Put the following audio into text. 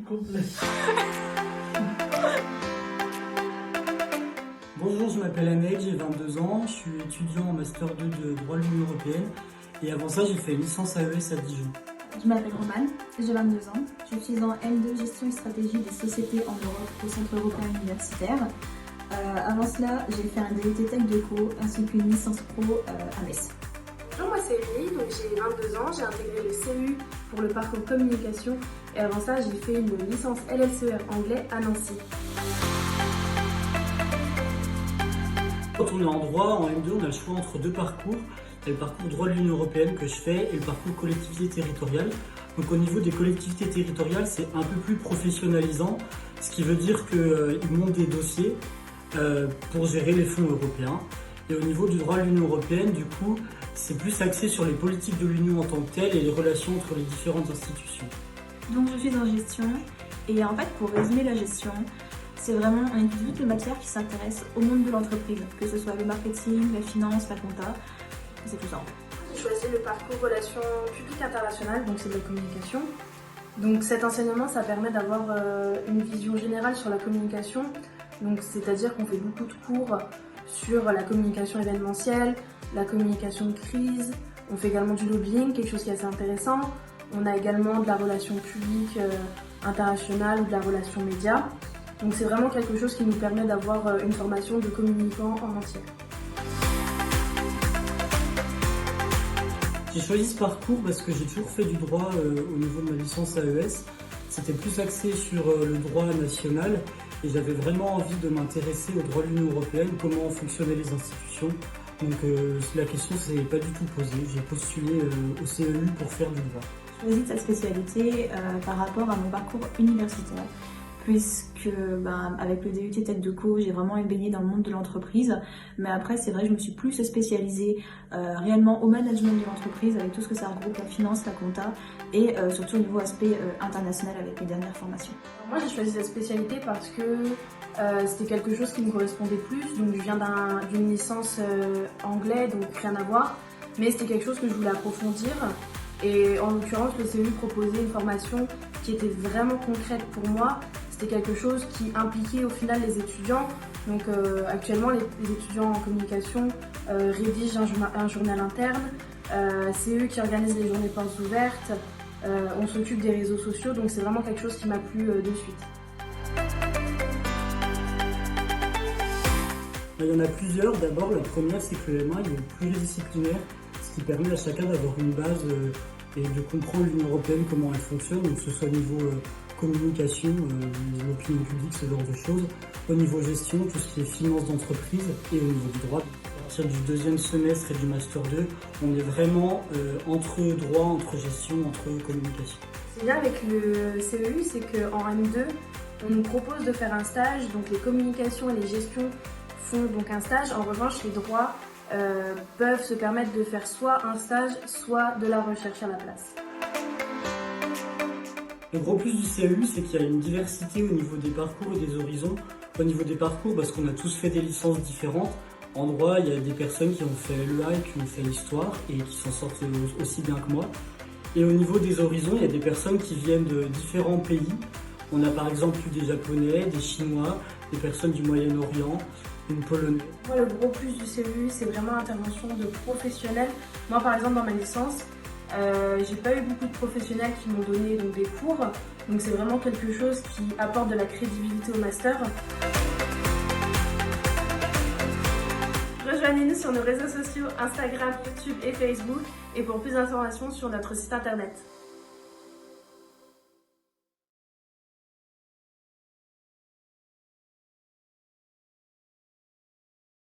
complet. Bonjour, je m'appelle Annette, j'ai 22 ans, je suis étudiant en Master 2 de droit de l'Union Européenne et avant ça j'ai fait une licence AES à Dijon. Je m'appelle Romane, j'ai 22 ans, je suis en L2 Gestion et Stratégie des sociétés en Europe au Centre européen universitaire. Avant cela, j'ai fait un DUT Tech Déco ainsi qu'une licence pro à Metz. Bonjour, moi c'est Émilie, donc j'ai 22 ans, j'ai intégré le CEU pour le parcours communication et avant ça j'ai fait une licence LLCER anglais à Nancy. Quand on est en droit, en M2, on a le choix entre deux parcours. Il y a le parcours droit de l'Union Européenne que je fais et le parcours collectivité territoriale. Donc au niveau des collectivités territoriales, c'est un peu plus professionnalisant, ce qui veut dire qu'ils montent des dossiers pour gérer les fonds européens. Et au niveau du droit de l'Union Européenne, du coup, c'est plus axé sur les politiques de l'Union en tant que telles et les relations entre les différentes institutions. Donc je suis en gestion et en fait pour résumer la gestion, c'est vraiment on étudie toutes les matières qui s'intéressent au monde de l'entreprise, que ce soit le marketing, la finance, la compta, c'est tout ça en fait. J'ai choisi le parcours relations publiques internationales, donc c'est de la communication. Donc cet enseignement, ça permet d'avoir une vision générale sur la communication. Donc c'est-à-dire qu'on fait beaucoup de cours sur la communication événementielle, la communication de crise. On fait également du lobbying, quelque chose qui est assez intéressant. On a également de la relation publique internationale ou de la relation média. Donc c'est vraiment quelque chose qui nous permet d'avoir une formation de communicant en entier. J'ai choisi ce parcours parce que j'ai toujours fait du droit au niveau de ma licence AES. C'était plus axé sur le droit national et j'avais vraiment envie de m'intéresser au droit de l'Union Européenne, comment fonctionnaient les institutions. Donc la question ne s'est pas du tout posée. J'ai postulé au CEU pour faire du droit. J'ai choisi cette spécialité par rapport à mon parcours universitaire, puisque avec le DUT Tech Déco, j'ai vraiment baigné dans le monde de l'entreprise. Mais après, c'est vrai, je me suis plus spécialisée réellement au management de l'entreprise, avec tout ce que ça regroupe, la finance, la compta, et surtout au niveau aspect international avec mes dernières formations. Moi, j'ai choisi cette spécialité parce que c'était quelque chose qui me correspondait plus. Donc, je viens d'une licence anglais, donc rien à voir. Mais c'était quelque chose que je voulais approfondir. Et en l'occurrence, le CEU proposait une formation qui était vraiment concrète pour moi. C'était quelque chose qui impliquait au final les étudiants. Donc actuellement, les étudiants en communication rédigent un journal interne. C'est eux qui organisent les journées portes ouvertes. On s'occupe des réseaux sociaux, donc c'est vraiment quelque chose qui m'a plu de suite. Il y en a plusieurs. D'abord, la première, c'est que le MA il est pluridisciplinaire, ce qui permet à chacun d'avoir une base et de comprendre l'Union Européenne, comment elle fonctionne, donc que ce soit au niveau communication, l'opinion publique, ce genre de choses, au niveau gestion, tout ce qui est finance d'entreprise et au niveau du droit. À partir du deuxième semestre et du Master 2, on est vraiment entre droit, entre gestion, entre communication. Ce qui est bien avec le CEU, c'est qu'en M2, on nous propose de faire un stage, donc les communications et les gestions font donc un stage. En revanche, les droits peuvent se permettre de faire soit un stage, soit de la recherche à la place. Le gros plus du CEU, c'est qu'il y a une diversité au niveau des parcours et des horizons. Au niveau des parcours, parce qu'on a tous fait des licences différentes. En droit, il y a des personnes qui ont fait LEA et qui ont fait l'histoire et qui s'en sortent aussi bien que moi. Et au niveau des horizons, il y a des personnes qui viennent de différents pays. On a par exemple eu des Japonais, des Chinois, des personnes du Moyen-Orient, une Polonaise. Moi, le gros plus du CEU, c'est vraiment l'intervention de professionnels. Moi, par exemple, dans ma licence, j'ai pas eu beaucoup de professionnels qui m'ont donné donc, des cours. Donc c'est vraiment quelque chose qui apporte de la crédibilité au master. Rejoignez-nous sur nos réseaux sociaux Instagram, YouTube et Facebook et pour plus d'informations sur notre site internet.